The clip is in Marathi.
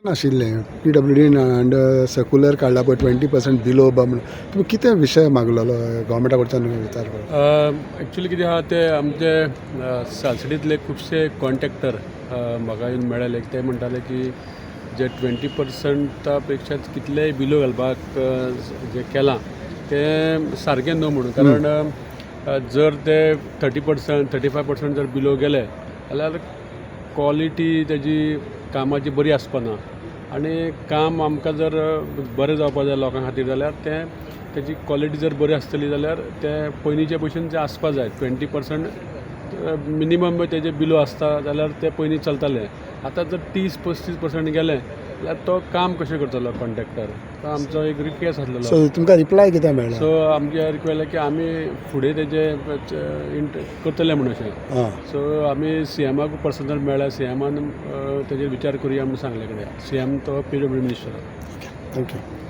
नाशिल्लें PWDन अंडर सर्कुलर काडला पळय 20% बिलो बा म्हणून तुमी कितें विशय मागलेलो गव्हर्मेंटा कडच्यान विचार एक्चुअली कितें आहा ते आमचे सालसडींतले खुबशे कॉन्ट्रॅक्टर म्हाका येवन मेळ्ळे ते म्हणटाले की जे 20% पेक्षा कितलेय बिलो घालपाक जे केलां ते सारकें न्हू म्हणून कारण जर ते 30% 35% जर बिलो गेले जाल्यार क्वॉलिटी तेजी कामाची बरी आसपाना आनी काम आमकां जर बरें जावपा जाय लोकां खातीर जाल्यार तेजी क्वॉलिटी जर बरी आसतली जाल्यार ते पयलींचे भशेन जे आसपा जाय 20% मिनिमम तेजे बिलो आसता जाल्यार ते पयलीं चलताले आतां जर 30-35% गेले जाल्यार तो काम कशें करतलो कॉन्ट्रॅक्टर तो आमचो एक रिक्वेस्ट आसलेलो सो तुमकां रिप्लाय कितें मेळ्ळा सो आमचे रिक्वेस्ट की आमी फुडें तेजे करतले म्हणून अशें सो आमी CMाक पर्सनल मेळ्ळा CMान तेजेर विचार करुया म्हणून सांगले कडेन CM तो PWD मिनिस्टर थँक्यू